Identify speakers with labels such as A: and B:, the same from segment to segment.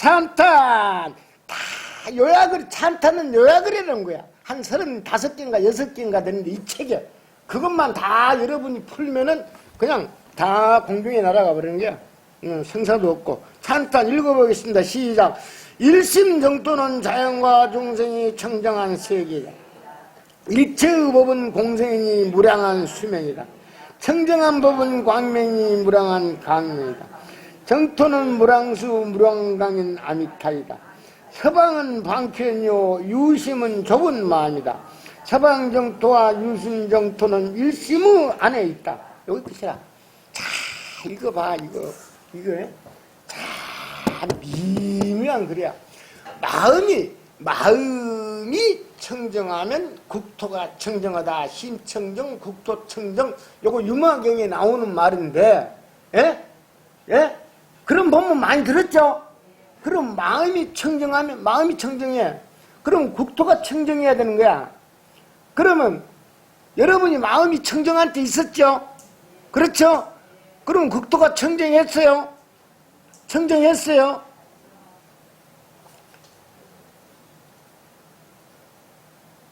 A: 찬탄 다 요약을 찬탄은 요약을 해놓은 거야. 한 35개인가 6개인가 되는데 이 책에 그것만 다 여러분이 풀면은 그냥 다 공중에 날아가 버리는 거야. 생사도 없고. 찬탄 읽어보겠습니다. 시작. 일심정토는 자연과 중생이 청정한 세계다. 일체의 법은 공생이 무량한 수명이다. 청정한 법은 광명이 무량한 강명이다. 정토는 무량수 무량강인 아미타이다. 서방은 방편이요 유심은 좁은 마음이다. 서방정토와 유심정토는 일심의 안에 있다. 여기 끝이야. 자 읽어봐. 이거 참 미묘한 글이야. 마음이 청정하면 국토가 청정하다. 심청정, 국토청정. 요거 유마경에 나오는 말인데, 예? 예? 그런 본문 많이 들었죠? 그럼 마음이 청정하면, 마음이 청정해. 그럼 국토가 청정해야 되는 거야. 그러면 여러분이 마음이 청정할 때 있었죠? 그렇죠? 그럼 국토가 청정했어요? 청정했어요?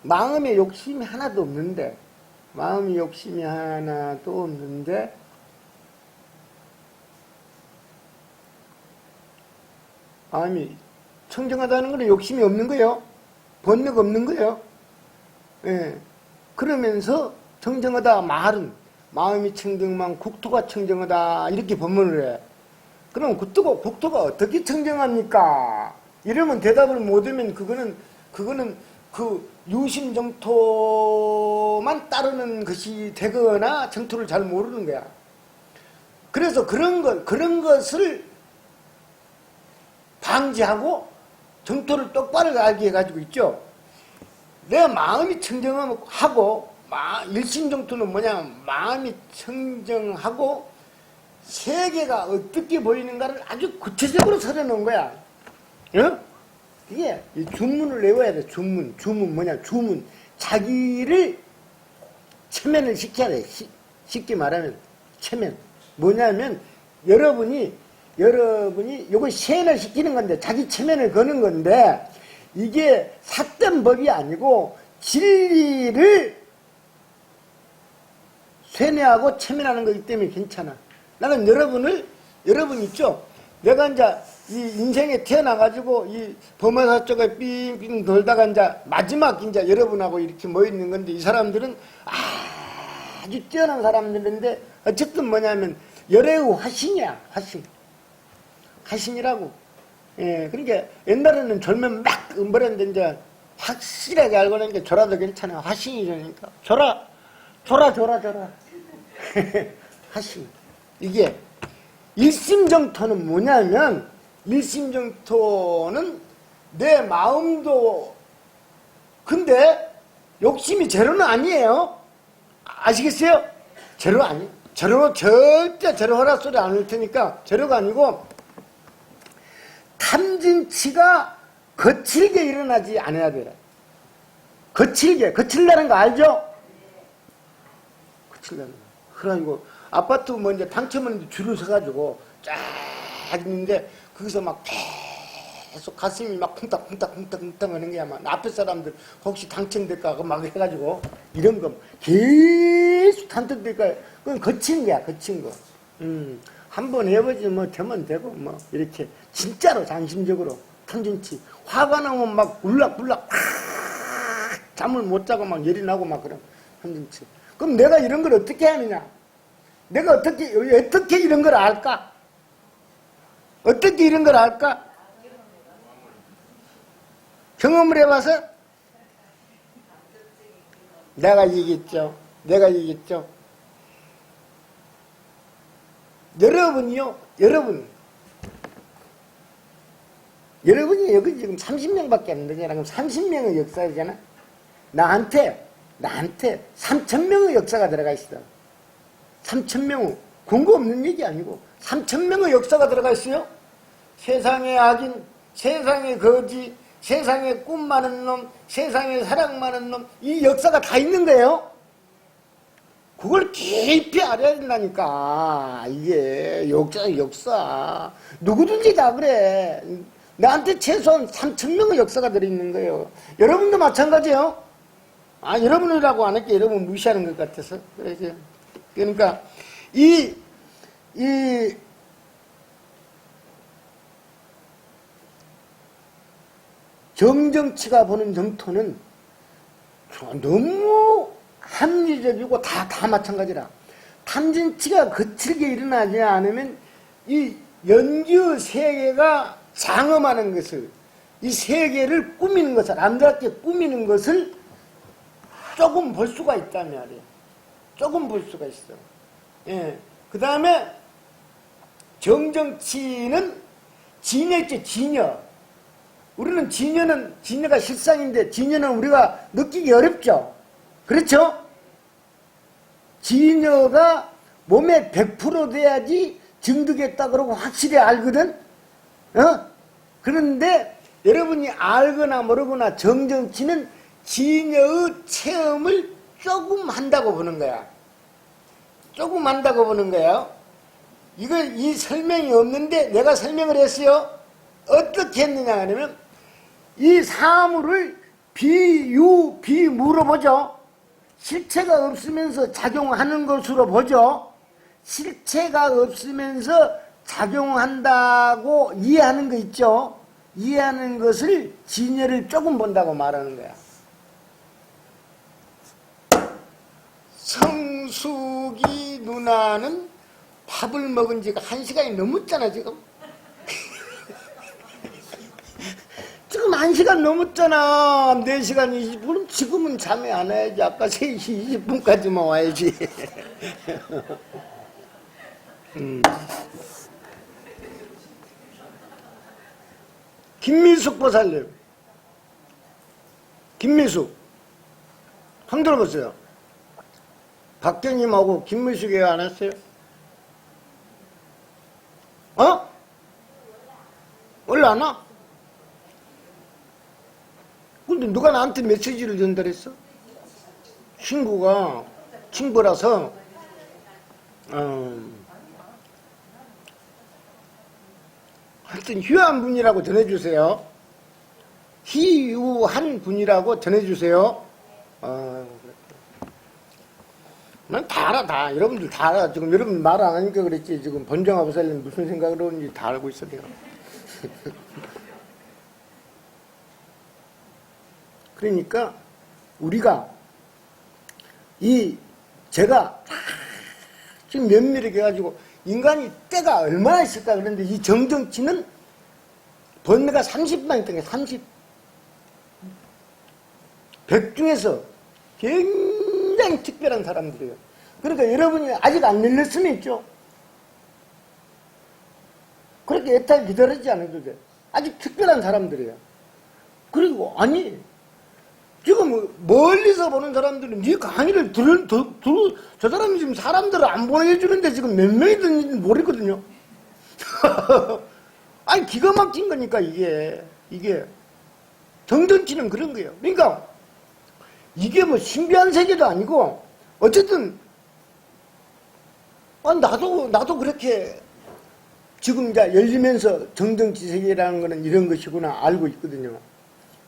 A: 마음에 욕심이 하나도 없는데, 마음이 욕심이 하나도 없는데, 마음이 청정하다는 건 욕심이 없는 거예요. 번뇌가 없는 거예요. 예. 그러면서 청정하다 말은 마음이 청정만 국토가 청정하다 이렇게 법문을 해. 그럼 국토가 어떻게 청정합니까? 이러면 대답을 못하면 그거는 그 유심정토만 따르는 것이 되거나 정토를 잘 모르는 거야. 그래서 그런 것을 방지하고 정토를 똑바로 알게 해가지고 있죠. 내 마음이 청정하고 일심정토는 뭐냐? 마음이 청정하고 세계가 어떻게 보이는가를 아주 구체적으로 설해놓은 거야. 응? 이게 주문을 외워야 돼. 주문 뭐냐? 주문. 자기를 체면을 시켜야 돼. 쉽게 말하면 체면. 뭐냐면 여러분이 요걸 세뇌를 시키는 건데 자기 체면을 거는 건데 이게 삿된 법이 아니고 진리를 세뇌하고 체면하는 거기 때문에 괜찮아. 나는 여러분 있죠? 내가 이제 이 인생에 태어나가지고 이 범어사 쪽에 삥삥 돌다가 이제 마지막 이제 여러분하고 이렇게 모여있는 건데 이 사람들은 아주 뛰어난 사람들인데 어쨌든 뭐냐면 열애의 화신이야, 화신이라고. 예, 그러니까 옛날에는 졸면 막 음벌했는데 이제 확실하게 알고 나니까 졸아도 괜찮아. 화신이라니까. 졸아. 화신. 이게 일심정토는 뭐냐면 일심정토는 내 마음도 근데 욕심이 제로는 아니에요. 아시겠어요? 제로 아니에요. 절대 제로 하라 소리 안 할 테니까 제로가 아니고 탐진치가 거칠게 일어나지 않아야 돼요. 거칠다는 거 알죠? 거칠다는 거. 그래가지고 아파트 뭐 이제 당첨은 줄을 서가지고 쫙 있는데 거기서 막 계속 가슴이 막 쿵딱쿵딱 하는 게 아마 앞에 사람들 혹시 당첨될까 막 해가지고 이런 거 계속 당첨될까 그건 거친 거야. 한번 해보지 뭐 되면 되고 뭐 이렇게 진짜로 장심적으로 탐진치 화가 나면 막 울락불락 잠을 못 자고 막 열이 나고 막 그런 탐진치. 그럼 내가 이런 걸 어떻게 하느냐? 내가 어떻게 이런 걸 알까? 어떻게 이런 걸 알까? 경험을 해봐서 내가 얘기했죠. 여러분이 여기 지금 30명밖에 안 되잖아. 그럼 30명의 역사잖아. 나한테 3,000명의 역사가 들어가 있어. 3,000명의 근거 없는 얘기 아니고 3,000명의 역사가 들어가 있어요. 세상의 악인, 세상의 거지, 세상에 꿈 많은 놈, 세상에 사랑 많은 놈, 이 역사가 다 있는 거예요. 그걸 깊이 알아야 된다니까. 이게 역사. 누구든지 다 그래. 나한테 최소한 3,000명의 역사가 들어있는 거예요. 여러분도 마찬가지예요. 아, 여러분이라고 안 할게. 여러분 무시하는 것 같아서. 그러죠. 그러니까, 이 정정치가 보는 정토는 너무 합리적이고 다 마찬가지라. 탐진치가 거칠게 일어나지 않으면 이 연주 세계가 장엄하는 것을, 이 세계를 꾸미는 것을, 남자답게 꾸미는 것을 조금 볼 수가 있단 말이에요. 조금 볼 수가 있어. 예. 그 다음에 정정치는 진여 있죠, 진여. 우리는 진여가 실상인데 진여는 우리가 느끼기 어렵죠. 그렇죠? 진여가 몸에 100% 돼야지 증득했다 그러고 확실히 알거든? 그런데 여러분이 알거나 모르거나 정정치는 진여의 체험을 조금 한다고 보는 거야. 조금 한다고 보는 거야. 이 설명이 없는데 내가 설명을 했어요. 어떻게 했느냐 하면 이 사물을 비무로 보죠. 실체가 없으면서 작용하는 것으로 보죠. 실체가 없으면서 작용한다고 이해하는 거 있죠. 이해하는 것을 진여를 조금 본다고 말하는 거야. 성숙이 누나는 밥을 먹은 지가 1시간이 넘었잖아 지금. 지금 1시간 넘었잖아. 4시간 20분. 지금은 잠이 안 와야지. 아까 3시 20분까지만 와야지. 김미숙 보살님. 김미숙. 한번 들어보세요. 박경님하고 김미숙이 안 왔어요? 원래 안 와? 근데 누가 나한테 메시지를 전달했어? 친구라서, 하여튼, 희유한 분이라고 전해주세요. 희유한 분이라고 전해주세요. 난 다 알아, 다. 여러분들 다 알아. 지금 여러분 말 안 하니까 그랬지. 지금 번정아 보살님 무슨 생각을 하는지 다 알고 있어, 내가. 그러니까 우리가 제가 지금 면밀하게 해가지고 인간이 때가 얼마나 있을까 그런데 이 정정치는 번뇌가 30만 있던 게 30. 100 중에서 굉장히 특별한 사람들이에요. 그러니까 여러분이 아직 안 열렸으면 있죠. 그렇게 애타게 기다리지 않아도 돼. 아직 특별한 사람들이에요. 그리고 아니 지금 멀리서 보는 사람들은 네 강의를 저 사람이 지금 사람들을 안 보여주는데 지금 몇 명이 듣는지 모르거든요. 아니 기가 막힌 거니까 이게 정정치는 그런 거예요. 그러니까 이게 뭐 신비한 세계도 아니고 어쨌든 나도 그렇게 지금 이제 열리면서 정정치 세계라는 거는 이런 것이구나 알고 있거든요.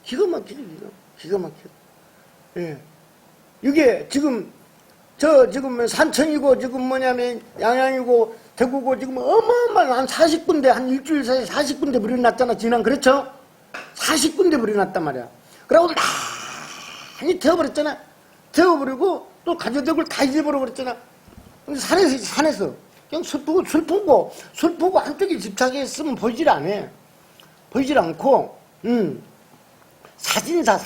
A: 기가 막히죠, 기가 막혀. 예. 이게 지금 지금 산천이고 지금 뭐냐면 양양이고 대구고 지금 어마어마한 한 40군데 한 일주일 사이에 40군데 불이 났잖아. 지난 그렇죠? 40군데 불이 났단 말이야. 그러고 많이 태워버렸잖아. 태워버리고 또 가족들 다 잊어버려 버렸잖아. 근데 산에서 그냥 슬프고 한쪽에 집착했으면 보이질 않아. 보이질 않고 사진사도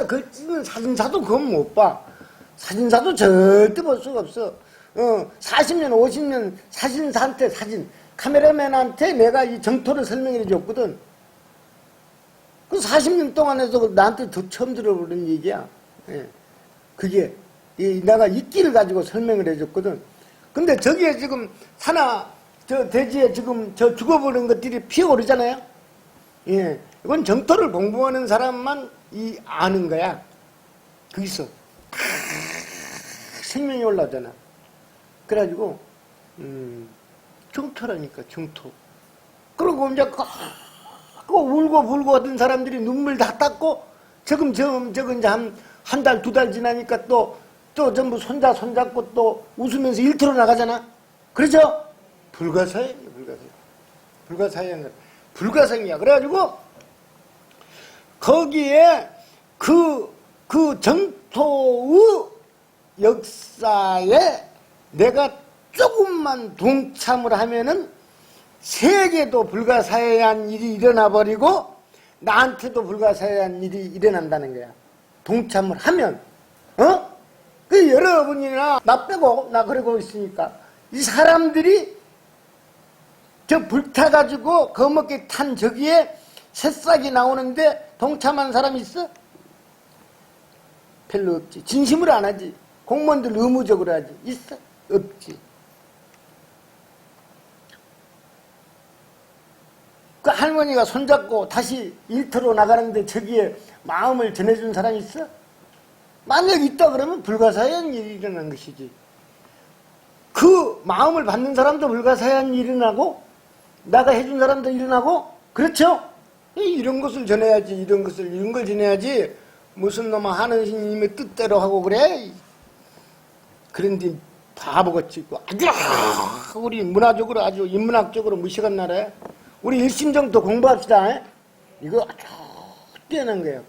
A: 그걸 찍는 사진사도 그건 못 봐. 사진사도 절대 볼 수가 없어. 40년 50년 사진사한테 카메라맨한테 내가 이 정토를 설명해 줬거든. 그 40년 동안에서 나한테 더 처음 들어보는 얘기야. 예. 그게 내가 이끼를 가지고 설명을 해줬거든. 근데 저기에 지금 저 대지에 지금 저 죽어버린 것들이 피어오르잖아요. 예. 이건 정토를 공부하는 사람만 아는 거야. 거기서 생명이 올라오잖아. 그래가지고 정토라니까 정토. 그리고 이제 그 울고 불고 하던 사람들이 눈물 다 닦고 저금 이제 한 달, 두 달 지나니까 또 전부 손잡고 또 웃으면서 일터로 나가잖아. 그렇죠? 불가사의야, 불가사의야. 그래가지고 거기에 그 정토의 역사에 내가 조금만 동참을 하면은 세계도 불가사의한 일이 일어나 버리고 나한테도 불가사의한 일이 일어난다는 거야. 동참을 하면. 그 여러분이나 나 빼고 나 그러고 있으니까 이 사람들이 저 불타가지고 거먹게 탄 저기에 새싹이 나오는데 동참한 사람이 있어? 별로 없지. 진심으로 안 하지. 공무원들 의무적으로 하지. 있어? 없지. 그 할머니가 손잡고 다시 일터로 나가는데 저기에 마음을 전해준 사람이 있어? 만약 있다 그러면 불가사의한 일이 일어난 것이지. 그 마음을 받는 사람도 불가사의한 일이 일어나고 나가 해준 사람도 일어나고 그렇죠? 이런 것을 전해야지. 이런 걸 전해야지. 무슨 놈아 하는 스님의 뜻대로 하고 그래? 그런데 바보같이 있고 아주 우리 문화적으로 아주 인문학적으로 무식한 나라야. 우리 일심정토 공부합시다. 이거 아주 뛰어난 거예요.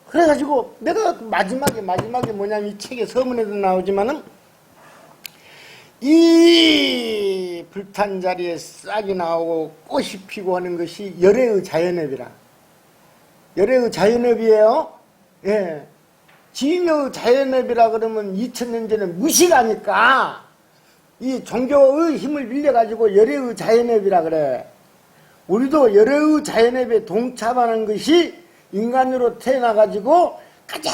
A: 그래가지고 내가 마지막에 뭐냐면 이 책에 서문에도 나오지만은 이 불탄 자리에 싹이 나오고 꽃이 피고 하는 것이 열애의 자연업이라. 열애의 자연업이에요. 예. 진여의 자연업이라 그러면 2000년 전에 무식하니까 이 종교의 힘을 빌려가지고 열애의 자연업이라 그래. 우리도 열애의 자연업에 동참하는 것이 인간으로 태어나가지고 가장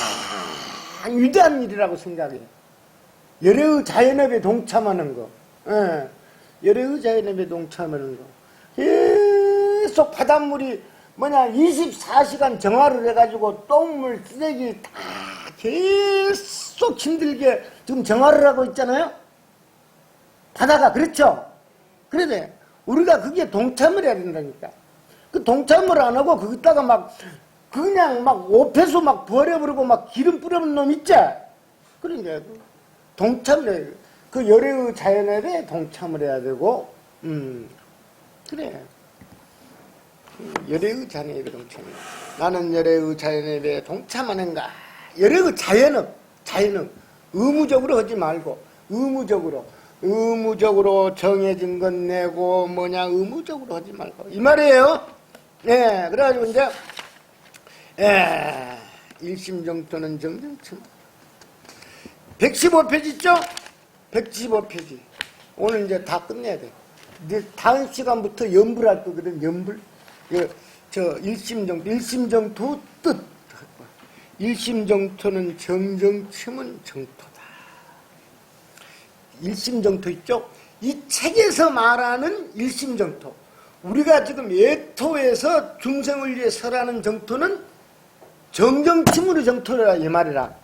A: 위대한 일이라고 생각해요. 열애의 자연업에 동참하는 거. 예. 열애의 자연업에 동참하는 거. 계속 바닷물이 24시간 정화를 해가지고 똥물, 쓰레기 다 계속 힘들게 지금 정화를 하고 있잖아요. 바다가 그렇죠? 그래 우리가 그게 동참을 해야 된다니까. 그 동참을 안 하고 거기다가 그냥 옵해서 버려버리고 기름 뿌려본 놈 있지? 그러니까 동참을 해야 돼. 그 열애의 자연업에 동참을 해야 되고 그래. 열애의 자연업에 동참해. 나는 열애의 자연업에 동참하는가? 열애의 자연업 의무적으로 하지 말고 의무적으로 정해진 건 내고 의무적으로 하지 말고 이 말이에요. 예, 그래가지고 이제 일심정토는 정정청 115페이지 있죠? 115페이지 오늘 이제 다 끝내야 돼. 이제 다음 시간부터 연불할 거거든. 연불. 일심정토 뜻. 일심정토는 정정침은 정토다. 일심정토 있죠? 이 책에서 말하는 일심정토. 우리가 지금 예토에서 중생을 위해 설하는 정토는 정정침으로 정토라 이 말이라.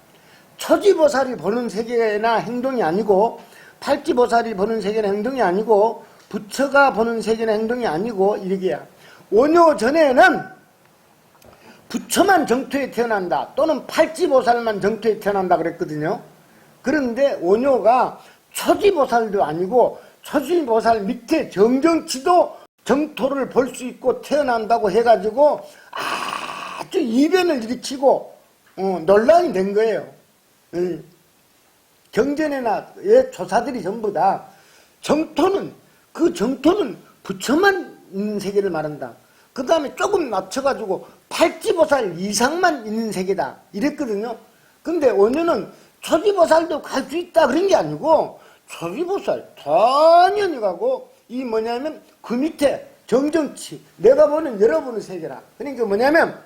A: 초지보살이 보는 세계나 행동이 아니고 팔지보살이 보는 세계나 행동이 아니고 부처가 보는 세계나 행동이 아니고 이렇게야. 원효 전에는 부처만 정토에 태어난다 또는 팔지보살만 정토에 태어난다 그랬거든요. 그런데 원효가 초지보살도 아니고 초지보살 밑에 정정치도 정토를 볼 수 있고 태어난다고 해가지고 아주 이변을 일으키고 논란이 된 거예요. 경전이나 조사들이 전부 다 정토는 부처만 있는 세계를 말한다. 그 다음에 조금 낮춰가지고 팔지보살 이상만 있는 세계다 이랬거든요. 근데 원효는 초지보살도 갈 수 있다 그런 게 아니고 초지보살 당연히 가고 이 뭐냐면 그 밑에 정정치 내가 보는 여러분의 세계라. 그러니까 뭐냐면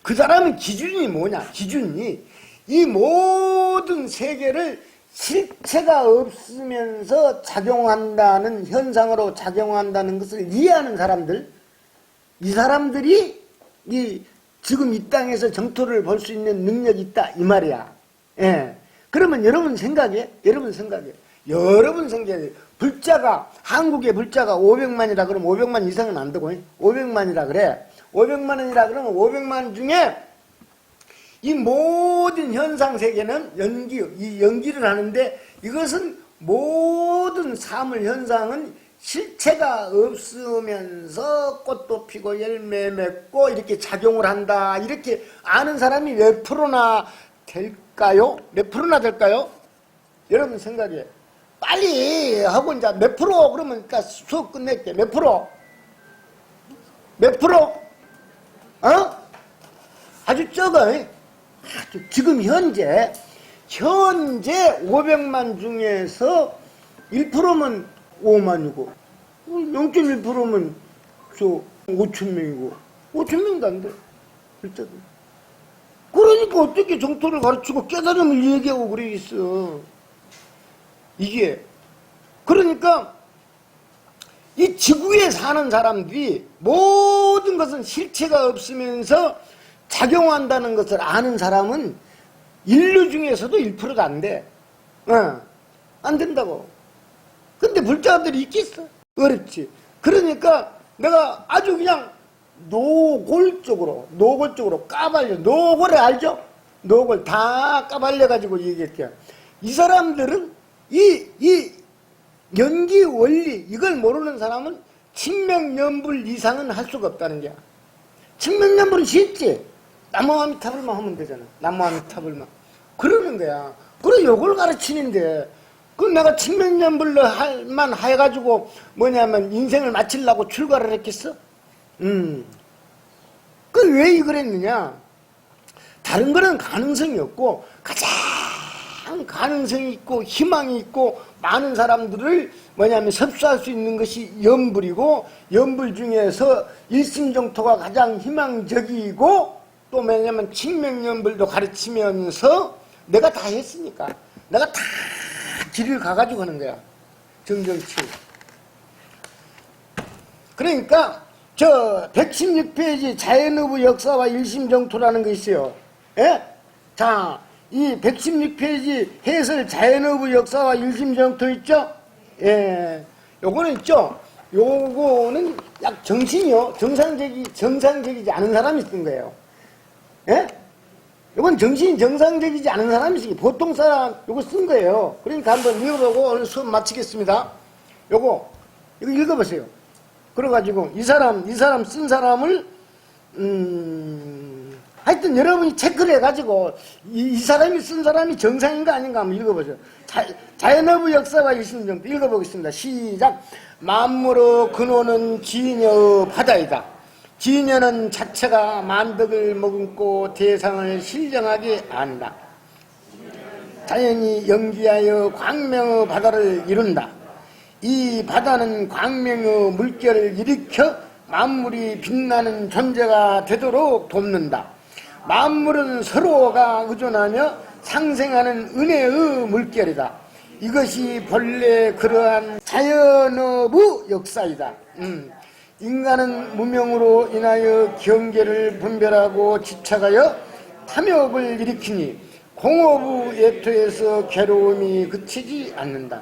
A: 그 사람의 기준이 뭐냐. 기준이 이 모든 세계를 실체가 없으면서 작용한다는 현상으로 작용한다는 것을 이해하는 사람들 이 사람들이 지금 이 땅에서 정토를 볼 수 있는 능력이 있다 이 말이야. 예. 그러면 여러분 생각해. 여러분 생겨야 돼요. 불자가, 한국의 불자가 500만이라 그러면 500만 이상은 안 되고, 500만이라 그래. 500만원이라 그러면 500만 중에 이 모든 현상 세계는 이 연기를 하는데, 이것은 모든 사물 현상은 실체가 없으면서 꽃도 피고 열매 맺고 이렇게 작용을 한다. 이렇게 아는 사람이 몇 프로나 될까요? 몇 프로나 될까요? 여러분 생각에 빨리 하고 이제 몇 프로 그러면 그러니까 수업 끝낼게. 몇 프로? 몇 프로? 아주 적어. 지금 현재 500만 중에서 1%면 5만이고 0.1%면 5천명이고 5천명도 안 돼. 글자도. 그러니까 어떻게 정토를 가르치고 깨달음을 얘기하고 그래 있어. 이게 그러니까 이 지구에 사는 사람들이 모든 것은 실체가 없으면서 작용한다는 것을 아는 사람은 인류 중에서도 1%도 안 돼. 안 된다고. 근데 불자들이 있겠어? 어렵지. 그러니까 내가 아주 그냥 노골적으로 까발려. 노골에 알죠? 노골 다 까발려가지고 얘기할게요. 이 사람들은 이 연기 원리 이걸 모르는 사람은 칭명연불 이상은 할 수가 없다는 거야. 칭명연불은 쉽지. 나무아미타불만 하면 되잖아. 나무아미타불만. 그러는 거야. 그래 요걸 가르치는데 그 내가 칭명연불로 할만 해가지고 뭐냐면 인생을 마치려고 출가를 했겠어? 그 왜 이걸 했느냐? 다른 거는 가능성이 없고 가장 가능성이 있고 희망이 있고 많은 사람들을 뭐냐면 섭수할 수 있는 것이 연불이고, 연불 중에서 일심정토가 가장 희망적이고, 또 뭐냐면 칭명연불도 가르치면서 내가 다 했으니까 내가 다 길을 가가지고 하는 거야. 정정치. 그러니까 저 116페이지 자연의부 역사와 일심정토라는 거 있어요. 예? 자, 이 116페이지 해설 자연의부 역사와 일심정토 있죠? 예. 요거는 있죠? 요거는 약 정신이요. 정상적이지 않은 사람이 쓴 거예요. 예? 요건 정신이 정상적이지 않은 사람이 쓴 거예요. 보통 사람 요거 쓴 거예요. 그러니까 한번 읽어보고 오늘 수업 마치겠습니다. 이거 읽어보세요. 그래가지고 이 사람 쓴 사람을 하여튼 여러분이 체크를 해가지고 이 사람이 쓴 사람이 정상인가 아닌가 한번 읽어보세요. 자연의부 역사와 일심정토 읽어보겠습니다. 시작. 만물의 근원은 진여의 바다이다. 진여는 자체가 만덕을 머금고 대상을 신령하게 안다. 자연이 연기하여 광명의 바다를 이룬다. 이 바다는 광명의 물결을 일으켜 만물이 빛나는 존재가 되도록 돕는다. 만물은 서로가 의존하며 상생하는 은혜의 물결이다. 이것이 본래 그러한 자연의부 역사이다. 인간은 무명으로 인하여 경계를 분별하고 집착하여 탐욕을 일으키니 공업의 예토에서 괴로움이 그치지 않는다.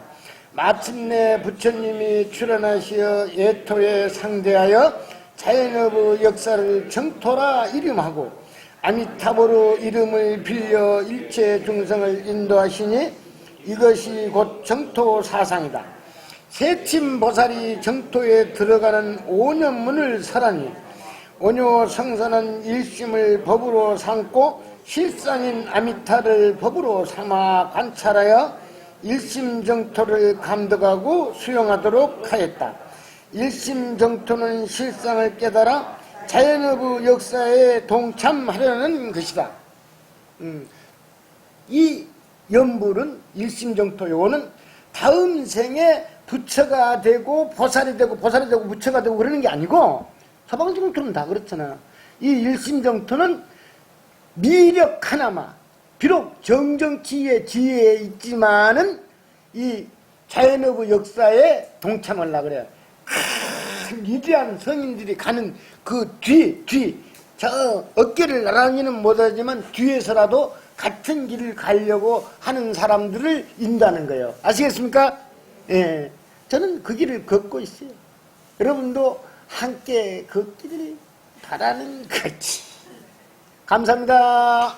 A: 마침내 부처님이 출현하시어 예토에 상대하여 자연의부 역사를 정토라 이름하고 아미타불의 이름을 빌려 일체 중생을 인도하시니 이것이 곧 정토 사상이다. 세침보살이 정토에 들어가는 오념문을 설하니 온효성선은 일심을 법으로 삼고 실상인 아미타를 법으로 삼아 관찰하여 일심정토를 감독하고 수용하도록 하였다. 일심정토는 실상을 깨달아 자연의부 역사에 동참하려는 것이다. 이 연불은 일심정토 요거는 다음 생에 부처가 되고 보살이 되고 부처가 되고 그러는 게 아니고 서방정토는 다 그렇잖아. 이 일심정토는 미력 하나마 비록 정정치의 지혜에 있지만은 이 자연의부 역사에 동참하려고 그래요. 위대한 성인들이 가는 그 저 어깨를 나란히는 못하지만 뒤에서라도 같은 길을 가려고 하는 사람들을 인도하는 거예요. 아시겠습니까? 예. 저는 그 길을 걷고 있어요. 여러분도 함께 걷기를 바라는 거지. 감사합니다.